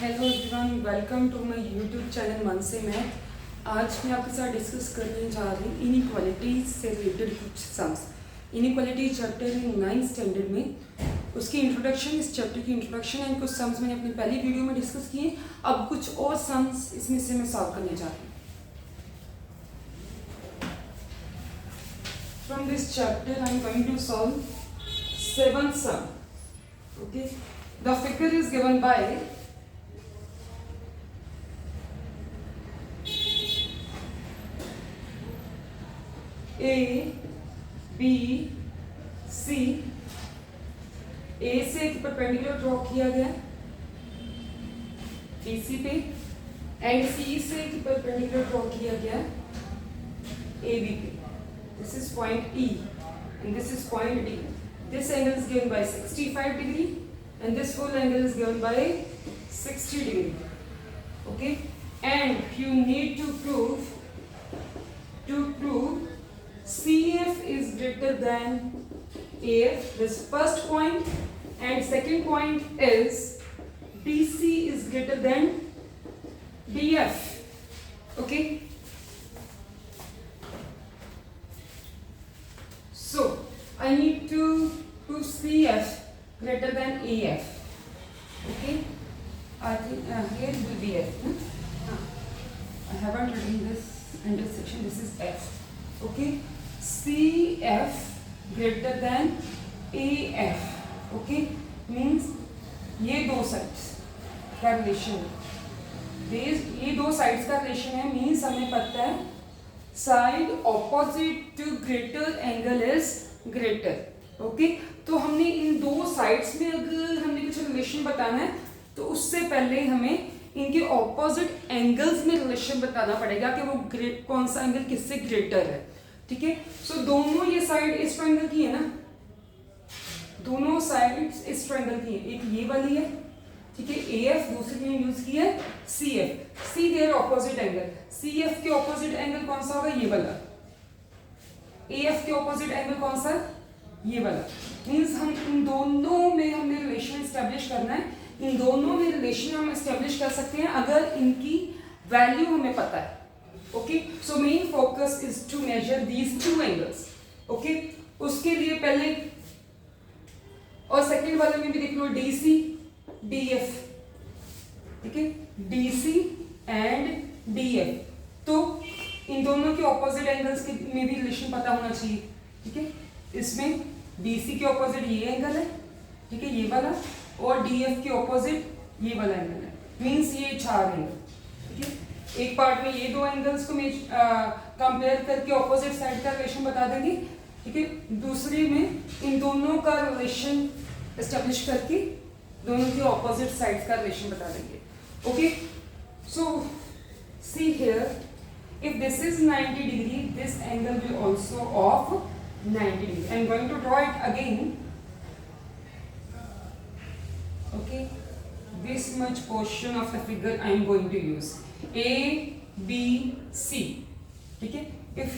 Hello everyone, welcome to my YouTube channel मन से math. आज मैं आपके साथ डिस्कस करने जा रही हूँ इनइक्वालिटीज से रिलेटेड कुछ सम्स। इनइक्वालिटी चैप्टर है 9th स्टैंडर्ड में, उसकी इंट्रोडक्शन, इस चैप्टर की इंट्रोडक्शन एंड कुछ सम्स मैंने अपनी पहली वीडियो में डिस्कस किए। अब कुछ और सम्स इसमें से मैं सॉल्व करने जा रही हूँ। From this chapter I am going to solve 7th sum. Okay, the figure is given by A, B, C. A से एक परपेंडिकुलर ड्रॉ किया गया BC पे, एंड C से एक परपेंडिकुलर ड्रॉ किया गया AB पे. This is point E and this is point D. This angle is given by 65 degree and this full angle is given by 60 degree. Okay, and you need to prove CF is greater than AF. This first point, and second point is BC is greater than BF. Okay, so I need to prove CF greater than AF. Okay, I think here will be F. I haven't written this intersection. This is F. Okay, CF greater than AF. Okay, means ये दो sides का relation है, ये दो sides का relation है, means हमें पता है side opposite to greater angle is greater. Okay, तो हमने इन दो साइड्स में अगर हमने कुछ रिलेशन बताना है तो उससे पहले हमें इनके ऑपोजिट एंगल्स में रिलेशन बताना पड़ेगा कि वो कौन सा एंगल किससे ग्रेटर है. ठीक है, सो दोनों ये साइड इस ट्रायंगल की है ना, दोनों साइड्स इस ट्रायंगल की है, एक ये वाली है, ठीक है, AF, दूसरी में यूज की है CF. See there opposite angle, CF के ऑपोजिट एंगल कौन सा होगा, ये वाला. AF के ऑपोजिट एंगल कौन सा, ये वाला. मींस हम इन दोनों में हमने रिलेशन एस्टेब्लिश करना है. इन दोनों में रिलेशन हम एस्टेब्लिश कर सकते हैं अगर इनकी वैल्यू हमें पता है. Okay, so main focus is to measure these two angles. Okay, उसके लिए पहले और सेकंड वाले में भी देख लो DC DF. ठीक है, DC एंड DF. तो इन दोनों के ऑपोजिट एंगल्स के में भी रिलेशन पता होना चाहिए. ठीक है, इसमें BC के ऑपोजिट ये एंगल है, ठीक है, ये वाला, और DF के ऑपोजिट ये वाला एंगल है, मींस ये 4 एंगल. ठीक है, एक पार्ट में ये दो एंगल्स को कंपेयर करके ऑपोजिट साइड का रिलेशन बता देंगे. ठीक है, दूसरे में इन दोनों का रिलेशन एस्टेब्लिश करके दोनों के ऑपोजिट साइड्स का रिलेशन बता देंगे. Okay, so see here, if this is 90 degree, this angle will also of 90 degree. I am going to draw it again. Okay, this much portion of the figure I am going to use A, B, C. ठीक है, if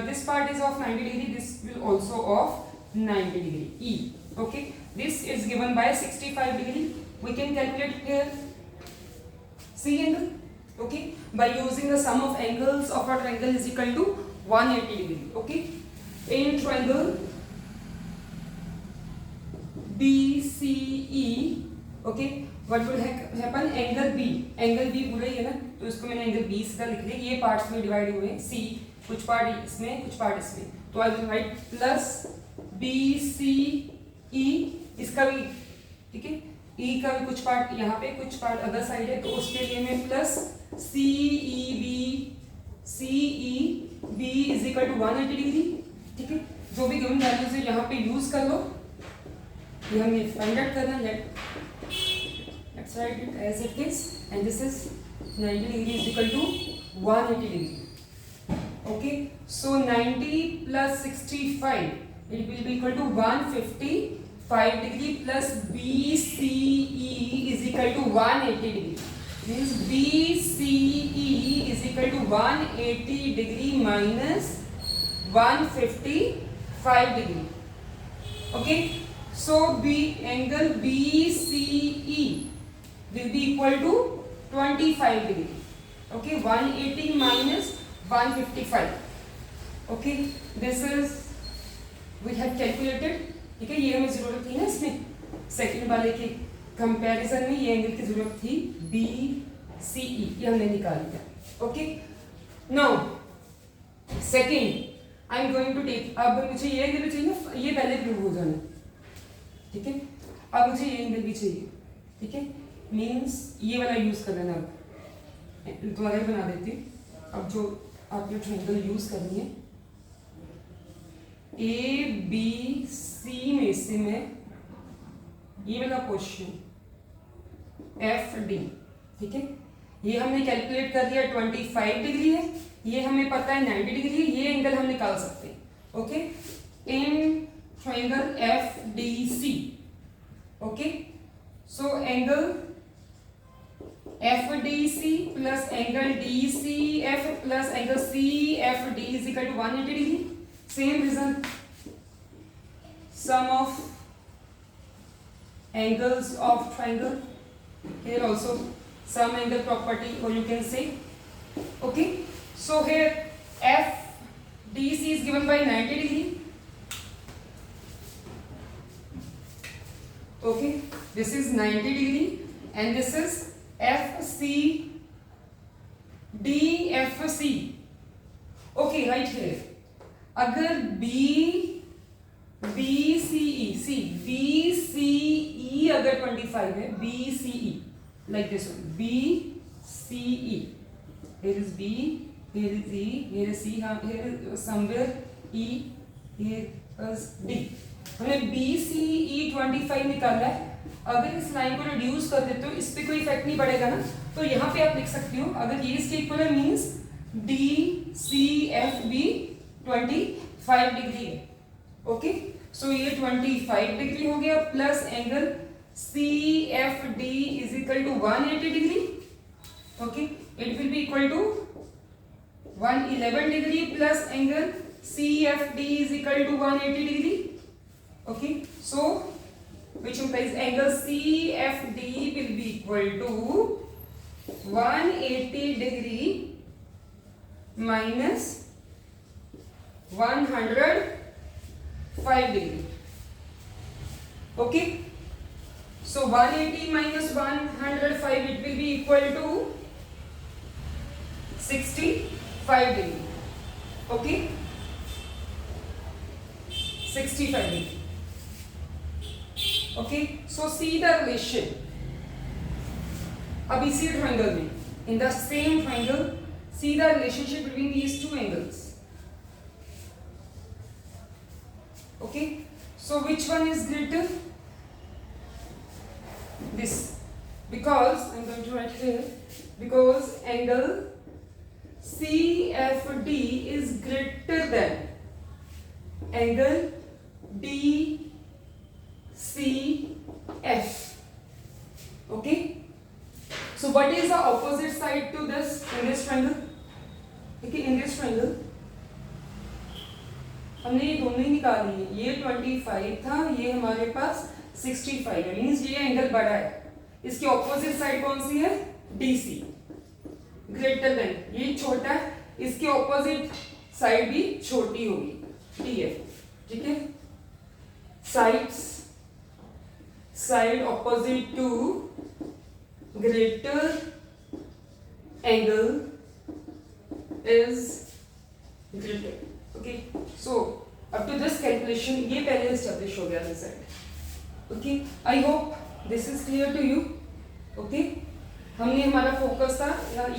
this part is of 90 degree, this will also of 90 degree. E. Okay, this is given by 65 degree. We can calculate here C angle. Okay, by using the sum of angles of a triangle is equal to 180 degree. Okay, in triangle BCE, okay, what will happen, angle B पूरा ही है ना, तो इसको मैंने angle B सीधा लिख दिया. ये पार्ट्स में डिवाइड हुए हैं, C कुछ पार्ट इसमें कुछ पार्ट इसमें, तो I will write plus BCE, इसका भी, ठीक है, E का भी कुछ पार्ट यहाँ पे, कुछ पार्ट अदर साइड है, तो उसके लिए मैं plus CEB is equal to 180 degree. ठीक है, जो भी गिवन वैल्यूज है यहाँ पे यूज कर लो. ये हमें फाइंड आउट करना है. Let's write it as it is, and this is 90 degree is equal to 180 degree. Okay, so 90 plus 65 it will be equal to 155 degree plus BCE is equal to 180 degree. Means BCE is equal to 180 degree minus 155 degree. Okay, so angle BCE will be equal to 25 degree. Okay, 180 minus 155. Okay, this is we have calculated. ठीक है, ये हमें जरूरत थी ना इसमें second वाले के कंपैरिजन में, ये एंगल की जरूरत थी BCE, ये हमने निकाल दिया. Okay, now second I am going to take, अब मुझे ये एंगल भी चाहिए ना, ये पहले प्रूव हो जाना. ठीक है, अब मुझे ये एंगल भी चाहिए. ठीक है, मीन्स ये वाला यूज कर लेना. अब दोबारा बना देती हूँ. अब जो आपने ट्रायंगल यूज करनी है, ABC में से मैं ये वाला क्वेश्चन FD, ठीक है, ये हमने कैलकुलेट कर लिया 25 डिग्री है, ये हमें पता है 90 डिग्री है, ये एंगल हम निकाल सकते हैं. Okay, in triangle FDC. Okay, so angle FDC plus angle DCF plus angle CFD is equal to 180 degree. Same reason, sum of angles of triangle. Here also sum angle property, or you can say. Okay, so here FDC is given by 90 degree. Okay, this is 90 degree and this is DFC. Okay, right here. अगर BCE अगर 25 है, BCE like this one, BCE, here is B, here is E, here is C, here is somewhere E, here is D. हमने BCE 25 निकाला है. अगर इस line को reduce कर देते हो, इस पे कोई इफेक्ट नहीं पड़ेगा ना, तो यहाँ पे आप लिख सकती हो, अगर ये इसके इक्वल है मीन्स DCFB 25 डिग्री है. ओके, सो ये 25 डिग्री हो गया plus angle CFD is equal to 180 degree. Okay, it will be equal to 111 degree plus angle CFD is equal to 180 degree. Okay, so which implies angle CFD will be equal to 180 degree minus 105 degree. Okay, so 180 minus 105, it will be equal to 65 degree. Okay, 65 degree. Okay, so see the relation. अब इसी triangle में, in the same triangle, see the relationship between these two angles. Okay, so which one is greater? This, because I'm going to write here, because angle CFD is greater than angle DCF. Okay, so what is the opposite side to this in this triangle? Okay, in this triangle हमने ये दोनों ही निकाल लिए. ये 25 था, ये हमारे पास 65 है, मीन्स ये एंगल बड़ा है. इसकी ऑपोजिट साइड कौन सी है? DC, greater than. ये छोटा है, इसकी ऑपोजिट साइड भी छोटी होगी, TF. ठीक है, sides, side opposite to greater angle is greater. Okay, so up to this calculation ये पहले establish हो गया result. Okay, I hope this is clear to you. Okay, हमने हमारा फोकस था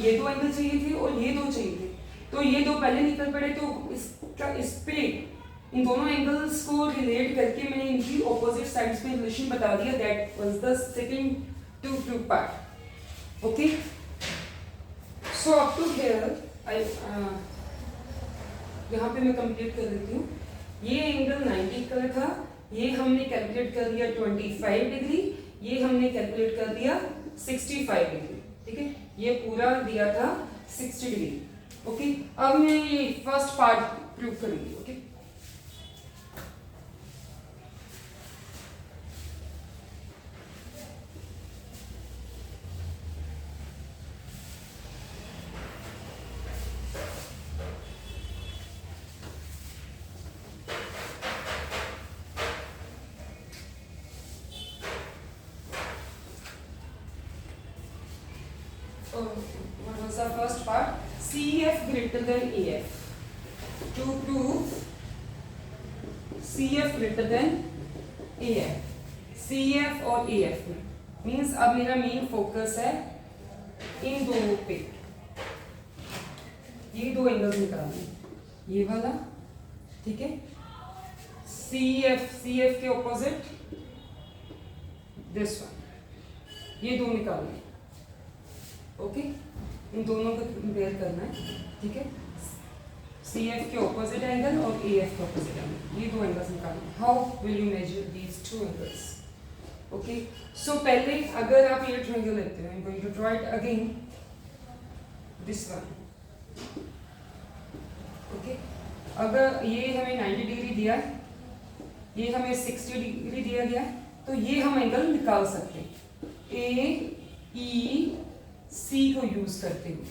ये दो एंगल चाहिए थे और ये दो चाहिए थे, तो ये दो पहले निकल पड़े, तो इसका इस पे इन दोनों एंगल्स को रिलेट करके मैंने इनकी ऑपोजिट साइड्स पे रिलेशन बता दिया. That was the second two part. Okay, so up to here I यहाँ पे मैं कंप्लीट कर देती हूँ. ये एंगल 90 का था, ये हमने कैलकुलेट कर दिया 25 डिग्री, ये हमने कैलकुलेट कर दिया 65 डिग्री. ठीक है, ये पूरा दिया था 60 डिग्री. ओके, अब मैं ये फर्स्ट पार्ट प्रूव करूंगी. Okay, what was the first part? CF greater than AF. To prove CF greater than AF, CF और AF में मीन्स अब मेरा मेन फोकस है इन दोनों पे. ये दो एंगल्स निकालने, ये वाला, ठीक है, CF के ऑपोजिट दिस वन, ये दो निकालने. ओके, इन दोनों को कंपेयर करना है, ठीक है. CF के ऑपोजिट एंगल और AF के ऑपोजिट एंगल, ये दो एंगल्स निकालने. How will you measure these two angles? Okay, so पहले अगर आप ये ट्रायंगल लेते हो, I am going to draw it again, this one. Okay, अगर ये हमें 90 डिग्री दिया, ये हमें 60 डिग्री दिया गया, तो ये हम एंगल निकाल सकते हैं AEC को यूज करते हुए,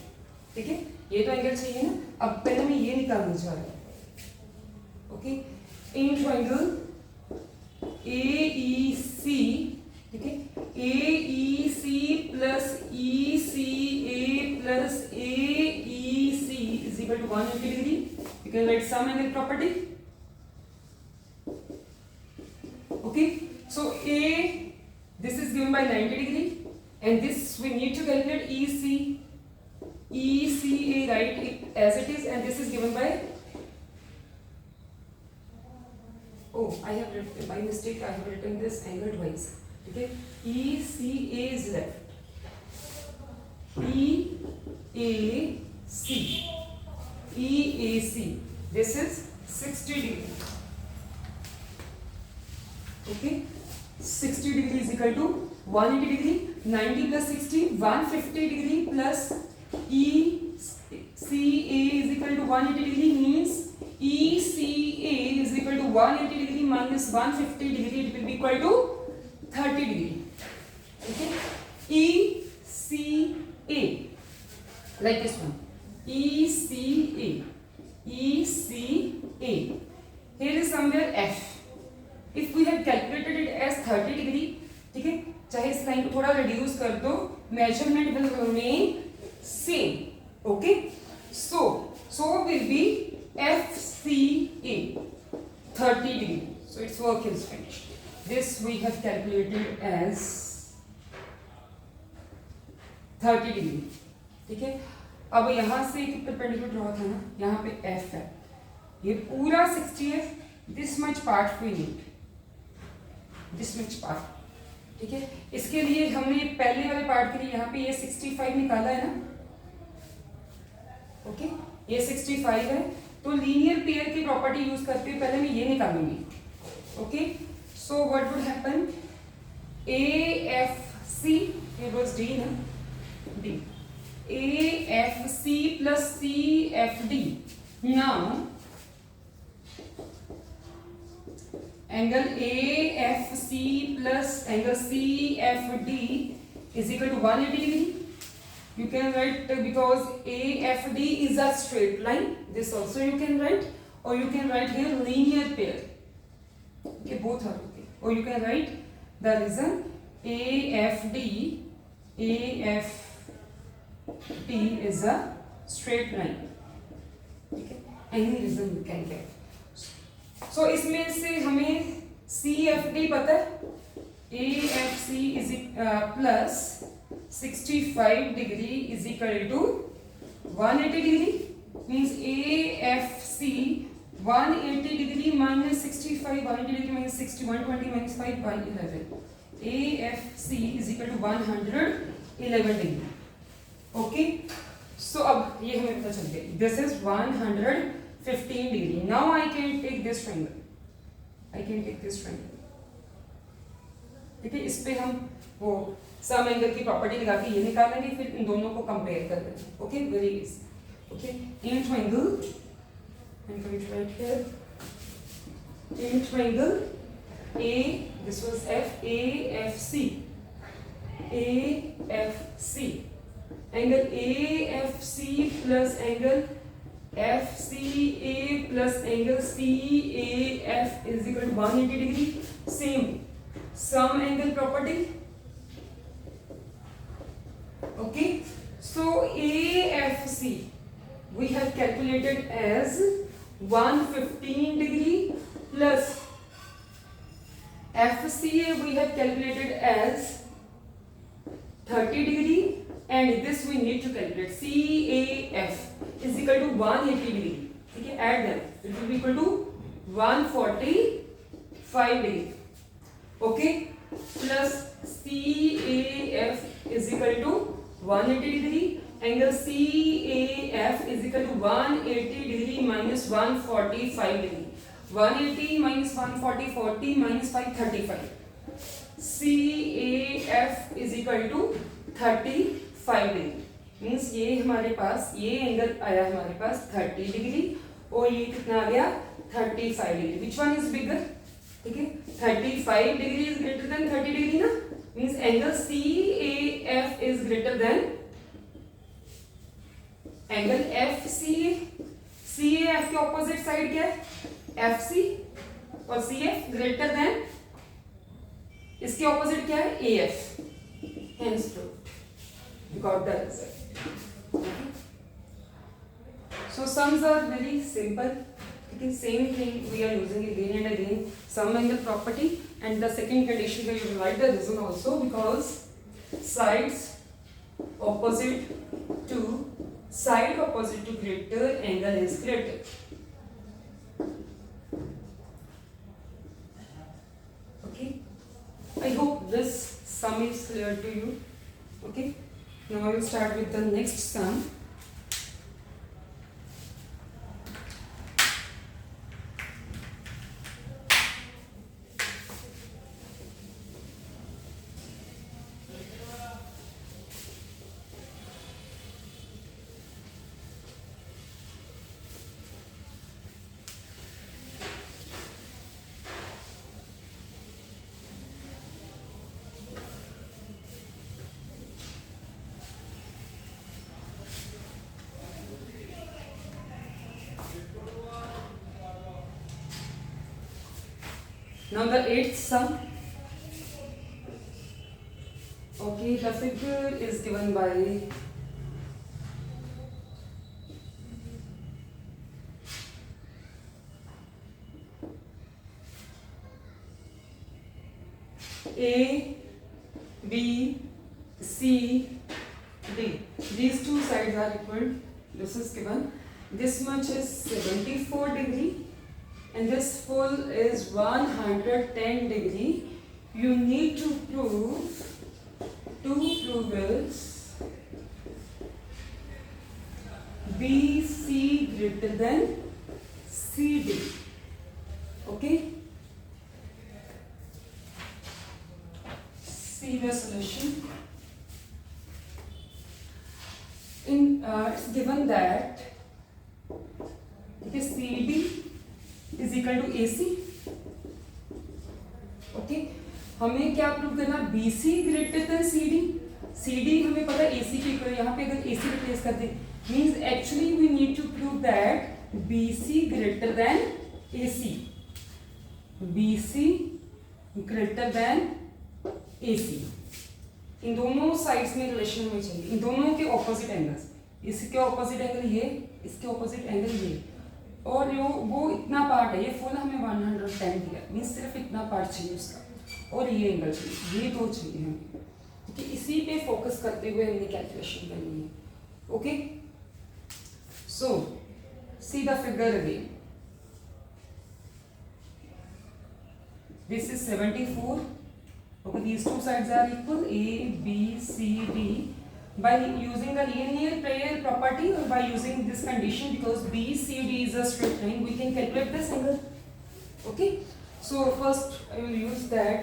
ठीक है. ये तो एंगल चाहिए ना. अब पहले मैं ये निकालने जा रहा हूं. ओके, इन ट्रायंगल AEC, ठीक है, AEC plus ECA plus AEC is equal to 180 degree. You can write some angle property. Okay, so this is given by 90 degree, and this we need to calculate ECA, write it as it is, and this is given by, oh, I have written by mistake, I have written this angle twice. Okay, ECA is left, EAC, this is 60 degree. Okay, 60 degree is equal to 180 degree. 90 plus 60, 150 degree plus ECA is equal to 180 degree, means ECA is equal to 180 degree minus 150 degree, it will be equal to 30 degree. Okay, ECA, like this one, ECA, here is somewhere F. If we have calculated it as 30 degree, ठीक है, चाहे इस line को थोड़ा reduce कर दो, measurement will remain same. Okay, so will be FCA 30 degree. So its work is finished. This we have calculated as 30 degree. ठीक है, अब यहाँ से एक परपेंडिकुलर ड्रॉ था ना, यहाँ पे F है, ये पूरा 60 है. This much part we need, this much part, ठीक है. इसके लिए हमने पहले वाले पार्ट के लिए यहाँ पे ये 65 निकाला है ना. ओके, ये 65 है, तो लीनियर पेयर की प्रॉपर्टी यूज करते हुए पहले मैं ये निकालूंगी. Okay, so what would happen, AFC, it was D ना, D, AFC plus CFD. Now angle AFC plus angle CFD is equal to 180 degree. You can write, because AFD is a straight line, this also you can write, or you can write here linear pair. Okay, both are okay. Or you can write the reason AFD is a straight line. Okay, any reason you can get. So इसमें से हमें CFD पता है, AFC is plus 65 degree is equal to 180 degree, means AFC 180 degree minus 65, 180 degree minus 60, 120 minus 5 by 11. AFC is equal to 111 degree. Okay, so अब ये हमें पता चल गया, this is 115 degree. Now I can take this triangle. ठीक है, इस पे हम वो सम एंगल की प्रॉपर्टी लगा के ये निकालेंगे, फिर इन दोनों को कंपेयर कर लेंगे. Okay, very easy. Okay, in triangle, I'm going to write here, in triangle A, this was F, AFC, angle AFC plus angle FCA plus angle CAF is equal to 180 degree. Same sum angle property. Okay, So AFC we have calculated as 115 degree plus FCA we have calculated as 30 degree, and this we need to calculate CAF is equal to 180 degree. ठीक है, add them, it will be equal to 145 degree. Okay, plus CAF is equal to 180 degree. Angle CAF is equal to 180 degree minus 145 degree. 180 minus 140, 40 minus 5, 35. CAF is equal to 35 degree. Means ये हमारे पास ये angle आया हमारे पास 30 degree और ये कितना आ गया 35 degree. Which one is bigger? ठीक है, 35 degree is greater than 30 degree ना. Means angle CAF is greater than angle FCA. CAF के ऑपोजिट साइड क्या है? FC. और CF ग्रेटर देन इसके ऑपोजिट क्या है? AF. Hence proved. We got the result. So sums are very simple. Okay, same thing we are using again and again. Sum angle property, and the second condition where you write the reason also, because sides opposite to greater angle is greater. Okay, I hope this sum is clear to you. Okay, now I will start with the next sum. Now the eighth sum. Okay, the figure is given by A, B, C, D. These two sides are equal. This is given. This much is 74 degree. And this full is 110 degree. You need to prove two proofs BC greater than CD. Okay? See the solution. It's given that CD is equal to AC. Okay, हमें क्या prove करना? BC greater then CD. CD हमें पता है AC के equal. यहाँ पे अगर AC रिप्लेस कर दे means actually we need to prove that BC greater than AC. BC greater than AC. इन दोनों साइड्स में रिलेशन होनी चाहिए, इन दोनों के ऑपोजिट एंगल्स. इसके ऑपोजिट एंगल ये, इसके ऑपोजिट एंगल ये, और वो इतना पार्ट है. ये फुल हमें 110 दिया, मीन्स सिर्फ इतना पार्ट चाहिए उसका, और ये एंगल चाहिए, ये दो चाहिए हमें. ठीक है, इसी पे फोकस करते हुए हमने कैलकुलेशन करनी है. Okay, so see the figure again. This is 74. Okay, these two sides are equal. A, B, C, D. By using the linear pair property, or by using this condition, because BCD is a straight line, we can calculate this angle. Okay, so first I will use that.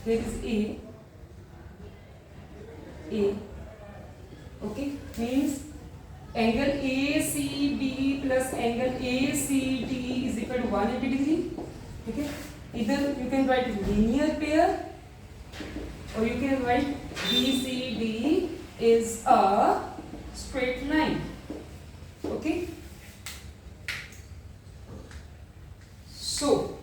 Here is A. Okay, means angle ACB plus angle ACD is equal to 180 degree. Okay, either you can write linear pair, or you can write BCD is a straight line. Okay, so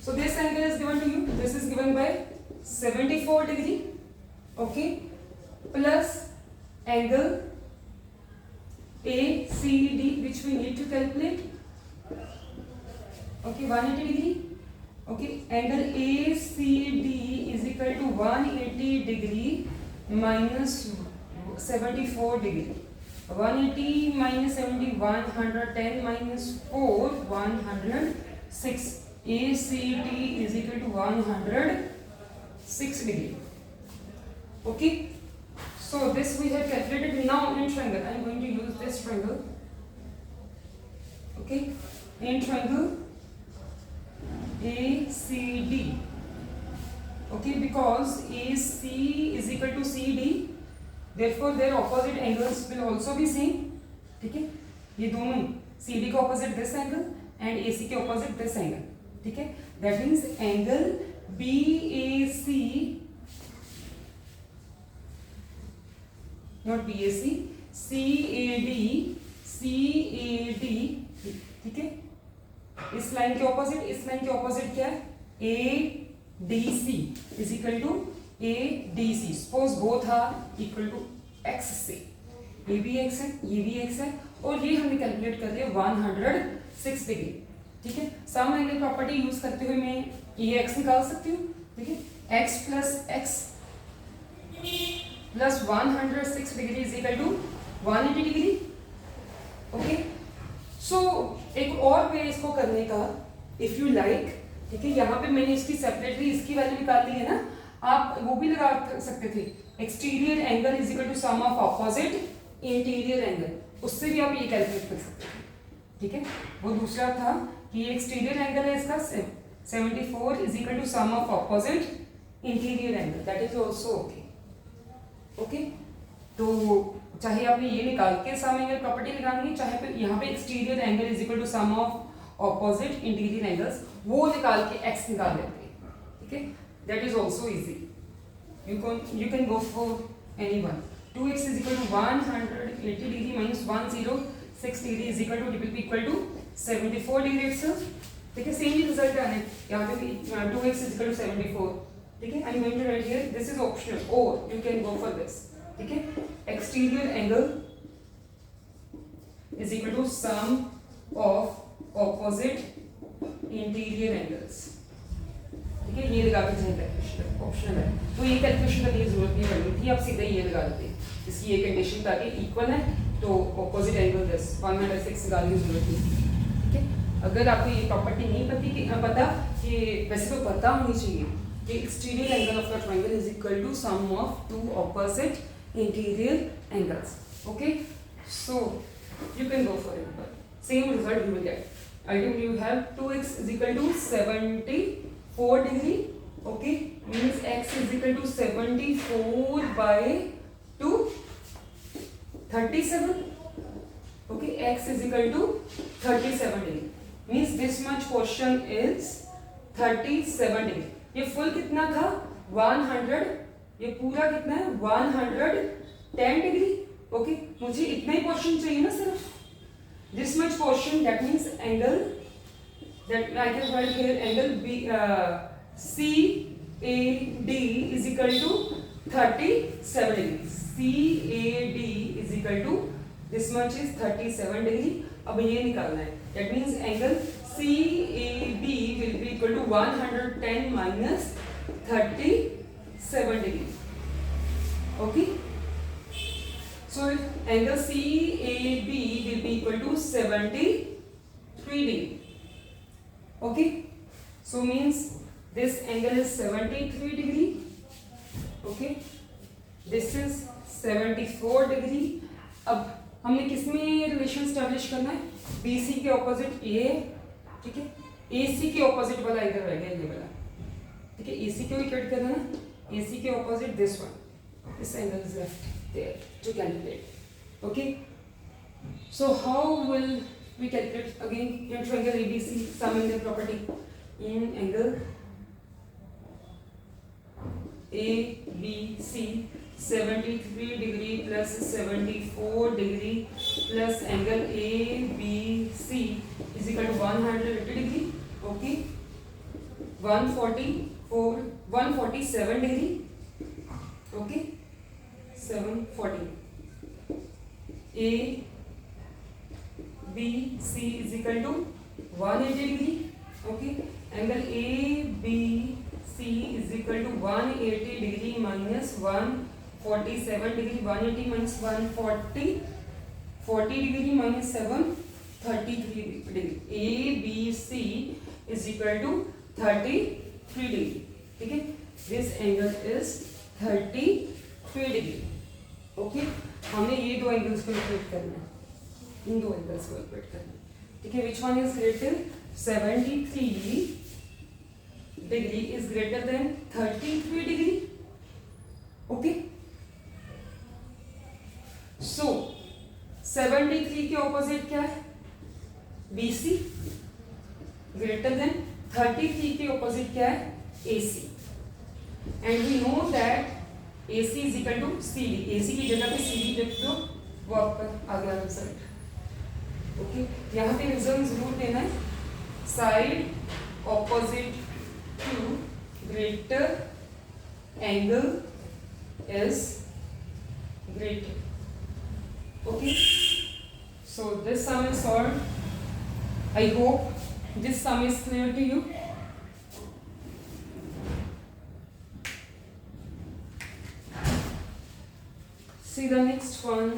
So this angle is given to you. This is given by 74 degree. Okay, plus angle ACD, which we need to calculate. Okay, 180 degree. Okay, angle ACD is equal to 180 degree minus 74 degree. 180 minus 70, 110 minus 4, 106. ACD is equal to 106 degree. Okay, so this we have calculated. Now in triangle, I am going to use this triangle. Okay, in triangle ACD. Okay, because AC is equal to CD, therefore their opposite angles will also be same. ठीक है, ये दोनों CD के opposite this angle and AC के opposite this angle. ठीक है, that means angle BAC, not BAC, CAD, ठीक है, इस लाइन के ऑपोजिट, इस लाइन के ऑपोजिट क्या है, ADC is equal to ADC. Suppose both are equal to x से, ये भी x है, ये भी x है, और ये हमने कैलकुलेट कर रहे हैं 106 डिग्री. ठीक है, सम एंगल प्रॉपर्टी यूज करते हुए मैं ये x निकाल सकती हूँ. ठीक है, x plus x plus 106 degree is equal to 180 degree. Okay, so एक और वे इसको करने का, इफ यू लाइक. ठीक है, यहाँ पे मैंने इसकी सेपरेटली इसकी वैल्यू निकाल ली है ना, आप वो भी लगा सकते थे. Exterior angle is equal to sum of opposite interior angle, उससे भी आप ये कैलकुलेट कर सकते थे. ठीक है, वो दूसरा था कि ये एक्सटीरियर एंगल है इसका 74 is equal to sum of opposite interior angle, that is also okay. Okay, तो चाहे आपने ये निकाल के सम एंगल प्रॉपर्टी निकालनी, चाहे फिर यहाँ पे exterior angle is equal to sum of opposite interior angles, वो निकाल के x निकाल लेते हैं. ठीक है, that is also easy. You can go for any one. 2x is equal to 180 degree minus 106 degree is equal to, will be equal to 74 degree itself. ठीक है, सेम ही रिजल्ट आने, यहाँ पे भी 2x इज इक्वल टू 74. ठीक है, I am going to write here, this is optional, और you can go for this. ठीक है, exterior angle is equal to sum of opposite interior angles. ठीक है, ये लगा के कैलकुलेशन ऑप्शनल है, तो ये कैलकुलेशन करने की जरूरत नहीं पड़नी थी, आप सीधे ये लगा देते. इसकी ये कंडीशन था कि इक्वल है, तो ऑपोजिट एंगल दिस 106 निकालने की जरूरत नहीं. ठीक है, अगर आपको ये प्रॉपर्टी नहीं पता कि वैसे तो पता होनी चाहिए कि exterior angle of the triangle is equal to sum of two opposite interior angles. Okay, so you can go for it, but same result you will get. Ultimately you have 2x is equal to 74 degree. Okay, means x is equal to 74 by 2, 37. Okay, x is equal to 37 degree, means this much portion is 37 degree. ये full कितना था 100, ये पूरा कितना है 110 degree. Okay, मुझे इतना ही portion चाहिए ना सिर्फ, this much portion, that means angle that I can write here angle B CAD is equal to 37 degree. CAD is equal to this much is 37 degree. अब ये निकालना है, that means angle CAB will be equal to 110 minus 37 degree. Okay, so angle CAB will be equal to 73 degree. Okay, so means this angle is 73 degree. Okay, this is 74 degree. अब हमने किसमें relation establish करना है, BC के opposite A. ठीक है, AC के opposite वाला इधर रह गया, ये वाला. ठीक है, AC को इक्वेट करना है, AC के opposite this one, this angle is left there to calculate. Okay, so how will we calculate again in triangle ABC sum angle property? In angle ABC 73 degree plus 74 degree plus angle ABC is equal to 180 degree. Okay, 147 degree. Okay, 740. A B C is equal to 180 degree. Okay, angle A B C is equal to 180 degree minus 147 degree. 180 minus 140, 40 degree minus 7, 33 degree. A B C is equal to 33 degree. Okay, this angle is 33 degree. Okay, हमने ये दो angles को equate करना है, इन दो angles को equate करना है. ठीक है, which one is greater? 73 degree is greater than 33 degree. Okay, so 73 के ऑपोजिट क्या है? BC. ग्रेटर देन 33 के ऑपोजिट क्या है? AC. And we know that AC is equal to CD. AC की जगह पे CD लिख दो, वो आपका आ गया आंसर. ओके, यहाँ पे रिजल्ट जरूर देना है. Side opposite to greater angle is greater. Okay, so this sum is solved. I hope this sum is clear to you. See the next one.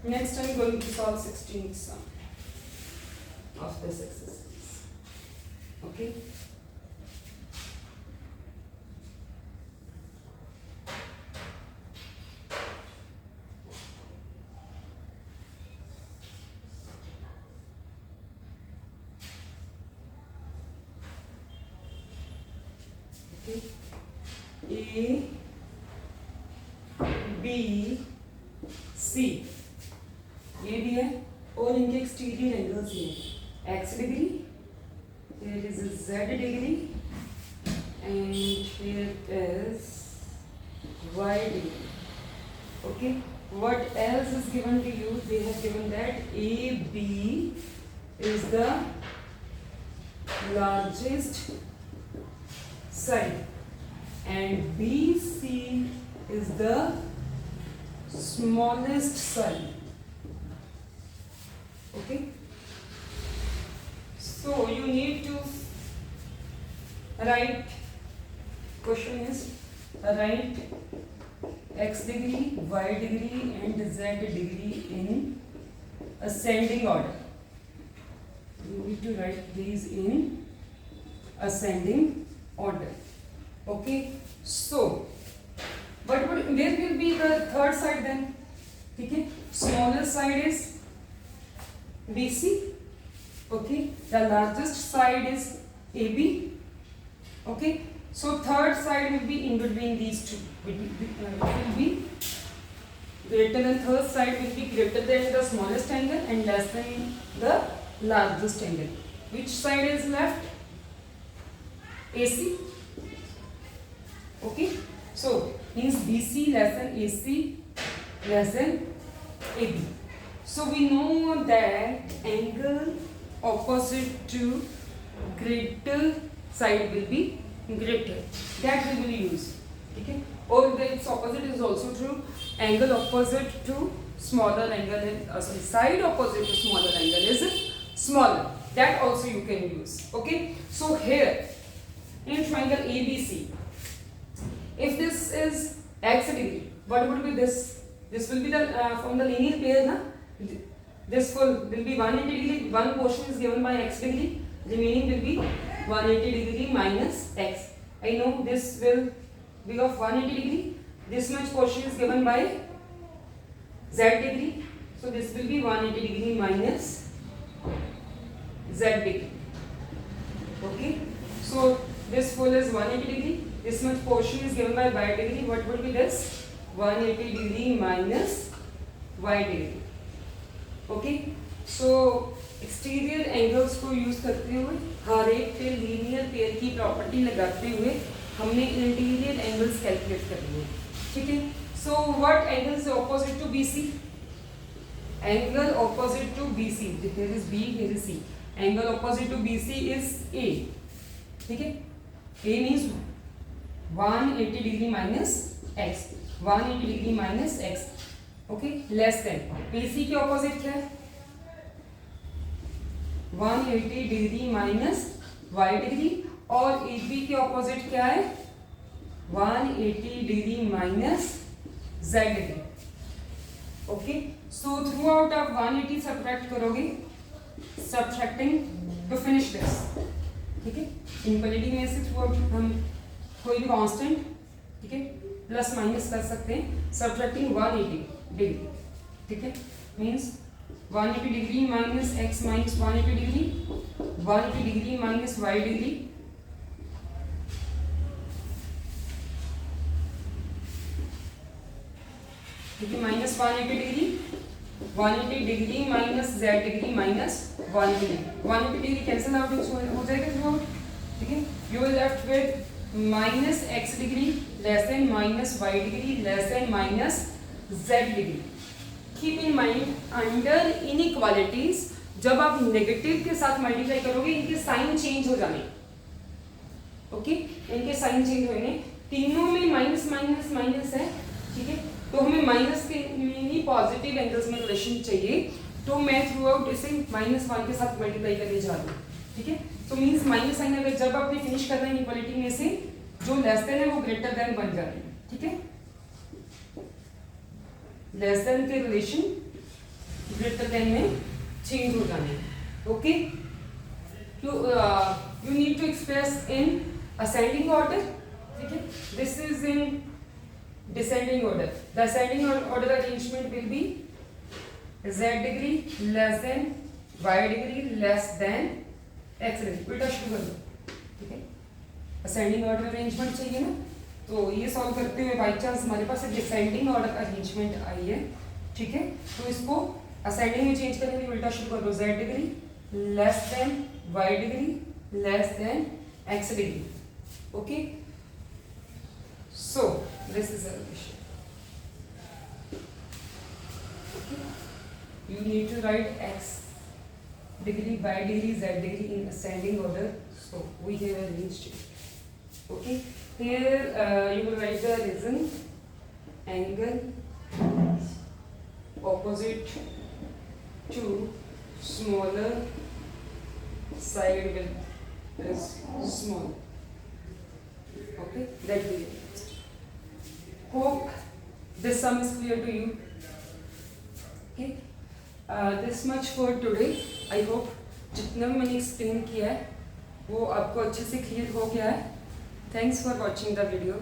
Next I'm going to solve 16th sum of this exercise. Okay. A B C ये भी है और इनके exterior angles ये हैं. X degree, here is Z degree and here is Y degree. Okay, what else is given to you? They have given that AB is the largest side and BC is the smallest side. Okay, so you need to write, question is write X degree, Y degree and Z degree in ascending order. You need to write these in ascending order. Okay, so where will be the third side then? Okay, smaller side is BC. Okay, the largest side is AB. Okay, so third side will be in between these two. It will be greater than, third side will be greater than the smallest angle and less than the largest angle. Which side is left? AC. Okay, so means BC less than AC less than AB. So we know that angle opposite to greater side will be greater. That we will use. Okay. Or its opposite is also true. Angle opposite to smaller angle is side opposite to smaller angle is smaller. That also you can use. Okay. So here in triangle ABC, if this is X degree, what would be this? This will be the from the linear pair, na? This full will be 180 degree. One portion is given by X degree. Remaining will be 180 degree minus X. I know this will be of 180 degree. This much portion is given by Z degree. So this will be 180 degree minus z degree. Okay, so this full is 180 degree. This much portion is given by y degree. What would be this? 180 degree minus y degree. Okay, so exterior angles को use करते हुए हर एक पे linear pair की property लगाते हुए हमने interior angles calculate करनी है. ठीक है, so what angle is opposite to BC? Angle opposite to BC, here is B, here is C. Angle opposite to BC is A. ठीक है, A मींस 180 degree minus x, 180 degree minus x. Okay, less than BC के ऑपोजिट क्या है? 180 degree minus y degree. और AB के ऑपोजिट क्या है? 180 degree minus z degree. Okay, so throughout आप 180 सब्ट्रैक्ट करोगे, सब्ट्रैक्टिंग टू फिनिश दिस. ठीक है, इनक्वालिटी में से थ्रू आउट हम कोई भी कांस्टेंट, ठीक है, प्लस माइनस कर सकते हैं, सब्ट्रैक्टिंग 180 डिग्री. ठीक है, means 180 degree minus x minus 180 degree, 180 degree minus y degree. ठीक है, minus 180 degree, 180 degree minus z degree minus 180 degree. 180 degree cancel out हो जाएगा थ्रू आउट. ठीक है, you will left with minus x degree less then minus y degree less then minus z degree. Keep in mind, under inequalities जब आप negative के साथ multiply करोगे इनके साइन चेंज हो जाने. ओके, इनके साइन चेंज होने, तीनों में माइनस माइनस माइनस है. ठीक है, तो हमें माइनस के ही पॉजिटिव एंगल्स में रिलेशन चाहिए, तो मैं थ्रू आउट इसे -1 के साथ मल्टीप्लाई करने जा रही हूँ. ठीक है, तो मीन्स माइनस साइन अगर जब आपने फिनिश करना है इनइक्वालिटी में से जो लेस देन है वो ग्रेटर देन बन जाती है. ठीक है, लेस देन के रिलेशन ग्रेटर देन में चेंज हो जाने. Okay, you need to express in ascending order. ठीक है, this is in descending order. The ascending order arrangement will be z degree less than y degree less than x degree. उल्टा शुरू कर दो. ठीक है, असेंडिंग ऑर्डर अरेंजमेंट चाहिए ना, तो ये सॉल्व करते हुए बाई चांस हमारे पास एक डिसेंडिंग ऑर्डर अरेंजमेंट आई है. ठीक है, तो इसको असेंडिंग में चेंज करने के लिए उल्टा शुरू कर दो. z degree less than y degree less than x degree. Okay, so this is a relation. You need to write x degree, y degree, z degree in ascending order. So we have arranged it. Okay. Here you will write the reason. Angle opposite to smaller side width is small. Okay. That will be it. Hope this sum is clear to you. Okay. This much for today. I hope जितना भी मैंने explain किया है वो आपको अच्छे से clear हो गया है. Thanks for watching the video.